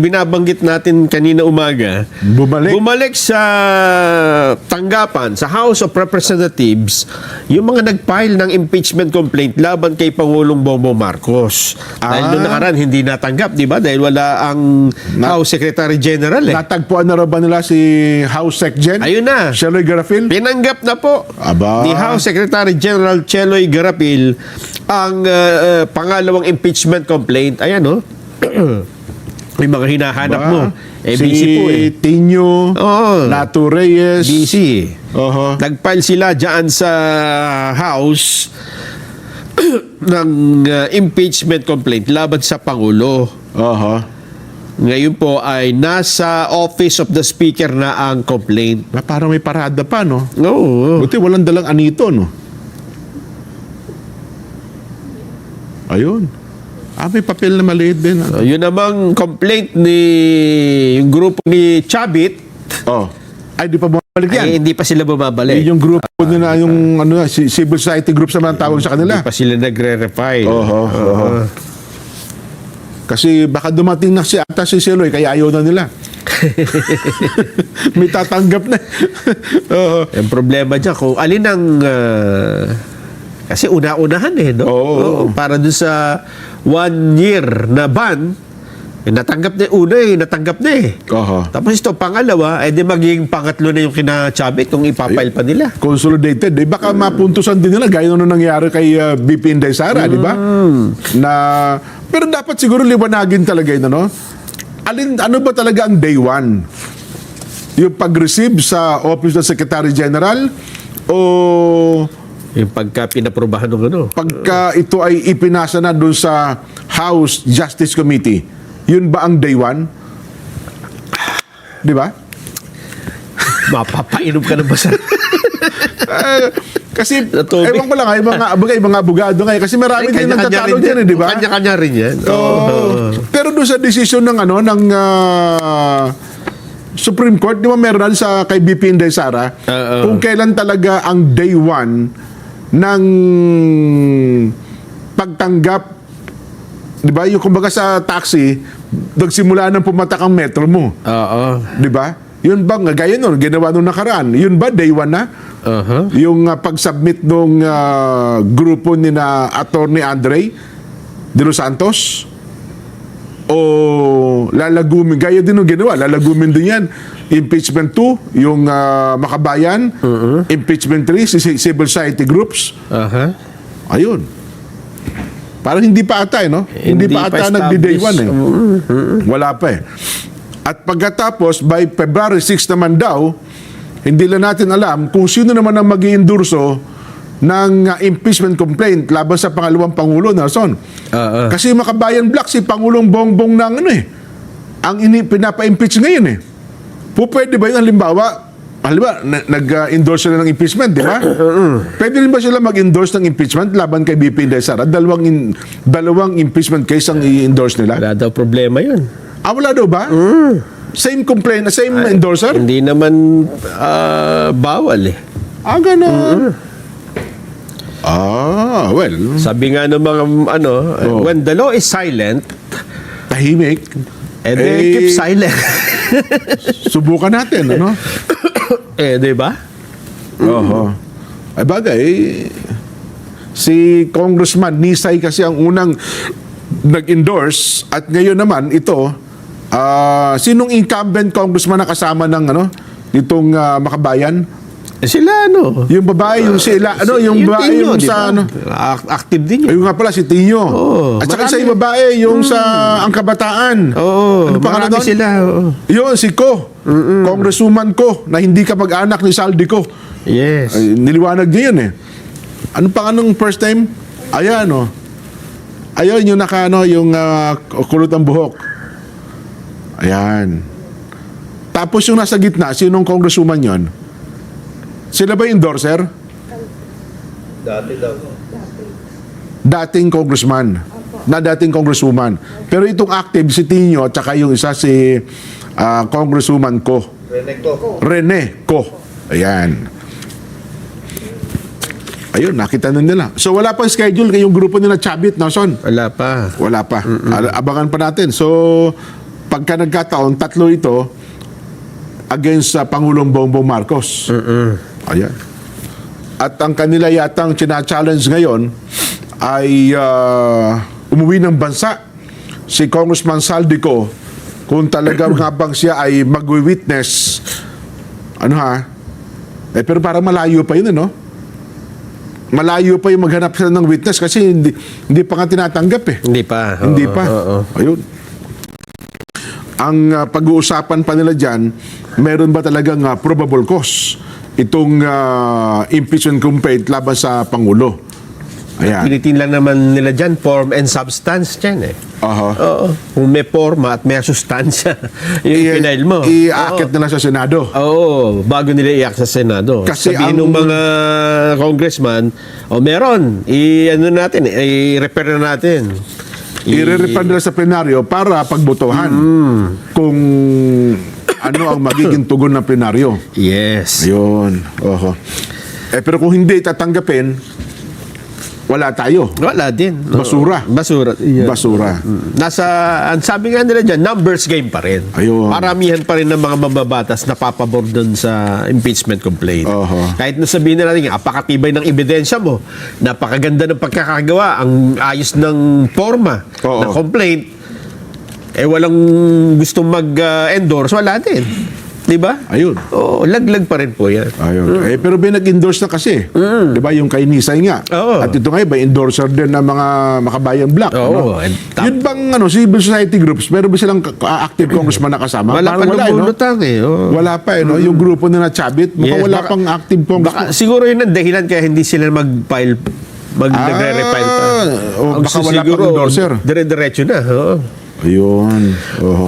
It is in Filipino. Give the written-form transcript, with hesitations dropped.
binabanggit natin kanina umaga, bumalik sa tanggapan, sa House of Representatives, yung mga nag-file ng impeachment complaint laban kay Pangulong Bongbong Marcos. Dahil noong nakaraan, hindi natanggap, di ba? Dahil wala ang House Secretary General. Natagpuan na rin ba nila si House Sec Gen? Ayun na. Cheloy Garapil? Pinanggap na po ni Aba. House Secretary General Cheloy Garapil ang pangalawang impeachment complaint. Ayan, no? May mga hinahanap mo. Busy po eh. Tinyo, Oo. Nato Reyes. Busy. Oho. Nag-file sila dyan sa House ng impeachment complaint laban sa Pangulo. Oho. Ngayon po ay nasa Office of the Speaker na ang complaint. Parang may parada pa, no? Oo. Buti walang dalang anito, no? Ayun. May papel na maliit din. Yun namang complaint ni yung grupo ni Chavit, Ay, di pa bumabalik yan. ay hindi pa sila bumabalik. Yung grupo nila, yung civil society groups naman ang tawag sa kanila. Hindi pa sila nagre-refile. Oho. Kasi baka dumating na si Seloy, kaya ayaw na nila. May tatanggap na. Ang problema dyan, kung alin ang... kasi una-unahan eh, no? Oo. Para dun sa 1 year na ban, natanggap na una natanggap na eh. Oho. Tapos ito, pangalawa, di magiging pangatlo na yung kina-Chavit kung ipapile pa nila. Consolidated. Baka mapuntusan din nila gaya nung nangyari kay BP Inday Sara, di ba? Pero dapat siguro liwanagin talaga yun, no? Ano ba talaga ang day one? Yung pag-receive sa Office ng Secretary General o Yung pagka pinaprobahan ng ano. pagka ito ay ipinasa na doon sa House Justice Committee? Yun ba ang day one? Di ba? Mapapainom ka ng basa. Kasi, Tubig. ewan ko lang, yung mga abogado ngayon, kasi marami din nagtatalo dyan, di ba? Kanya-kanya rin yan. Pero doon sa decision ng Supreme Court, di ba meron sa kay BP Inday Sara, kung kailan talaga ang day one ng pagtanggap, di ba? Yung kumbaga sa taxi, nagsimula nang pumatak ang metro mo. Oo. Di ba? Yun ba, gaya nun, ginawa nung nakaraan. Yun ba, day one na? Yung pag-submit nung grupo ni na Attorney Andre De Los Santos? O lalagumin, gaya din nung ginawa, lalagumin din yan. Impeachment 2, yung Makabayan. Impeachment 3, civil society groups. Ayun. Parang hindi pa ata, no? Hindi pa ata nagdi-day one, eh. Wala pa, eh. At pagkatapos, by February 6 naman daw, hindi lang natin alam kung sino naman ang mag-iendurso ng impeachment complaint laban sa pangalawang Pangulo, Nelson. Kasi yung Makabayan Black, si Pangulong Bongbong ng ang pinapa-impeach ngayon, eh. Pwede ba yun, halimbawa, nag-endorse sila ng impeachment, di ba? Pwede rin ba sila mag-endorse ng impeachment laban kay BP Inday Sara? Dalawang impeachment case ang i-endorse nila? Wala daw problema yun. Wala daw ba? Same complaint, same endorser? Hindi naman bawal eh. Gano'n. Well. Sabi nga ng mga when the law is silent, Tahimik. keep silent. Subukan natin, ano? Di ba? Ay bagay, si Congressman Nisay kasi ang unang nag-endorse at ngayon naman ito, sinong incumbent congressman na kasama ng itong Makabayan? Sila Yung babae, yung sila, yung babae Tinyo, yung di sa ba? Active din yun. Ayun nga pala, si Tinyo. At saka marami. sa babae, yung sa ang kabataan. Ano pangalan marami doon? sila. Yun, si Ko. Congresswoman Ko, na hindi ka mag-anak ni Saldi Ko. Yes. Ay, niliwanag niya yun, eh. Ano pa anong first time? Ayan, Ayun, yung yung kulot ang buhok. Ayan. Tapos yung nasa gitna, sinong congresswoman yon? Sila ba yung endorser? Dati daw. Dating congressman. Na dating congresswoman. Pero itong active, si Tinyo, at saka yung isa si congresswoman Ko. Rene Ko. Ayan. Ayun, nakita na nila. So, wala pang schedule kayong grupo nila Chavit, Nelson? Wala pa. Wala pa. Abangan pa natin. So, pagka nagkataon, tatlo ito against sa Pangulong Bongbong Marcos. Ayan. At ang kanila yatang china-challenge ngayon ay umuwi ng bansa si Congressman Saldico kung talaga nga bang siya ay mag-witness. Ano ha? Pero parang malayo pa yun, no? Malayo pa yung maghanap sila ng witness kasi hindi pa nga tinatanggap eh. Hindi pa. Hindi Oo, pa. oo. Ayun. Ang pag-uusapan pa nila dyan, meron ba talagang probable cause itong impeachment complaint laban sa Pangulo? Ayan. Pilitin lang naman nila dyan, form and substance dyan eh. Aha. Oo. Kung may forma at may sustansya, yung pinail mo. Iaakit nila sa Senado. Oo, bago nila iyak sa Senado. Kasi Sabihin ng mga congressman, meron, i-ano natin, i-repair na natin. I-refer nila sa plenaryo para pagbotohan kung ano ang magiging tugon ng plenaryo. Yes. Ayun. Oho. Pero kung hindi tatanggapin, wala tayo. Wala din. Oo. Basura. Basura. Yeah. Basura. Ang sabi nga nila dyan, numbers game pa rin. Ayun. Paramihan pa rin ng mga mababatas na papabor doon sa impeachment complaint. Oho. Kahit na sabihin na natin, apakatibay ng ebidensya mo, napakaganda ng pagkakagawa, ang ayos ng forma Oo. ng complaint, walang gustong mag-endorse, wala din. Di ba? Ayun. Oo, laglag pa rin po yan. Ayun. Pero nag-endorse na kasi. Di ba? Yung kay Nisay nga. Oo. At ito nga ba, endorser din ng mga Makabayan Black. Oo. Ano? Yun bang civil society groups, meron ba silang active congressman na kasama? Wala pa Parang ng bulutang eh. Oo. Wala pa no? Yung grupo na Chabit, mukhang Yes, wala baka- pang active congressman. Baka, siguro yun ang dahilan kaya hindi sila mag-file, nagre-refile pa. o Ang baka wala pang siguro, endorser. Dire-diretso na. Oo. Ayun. Oo.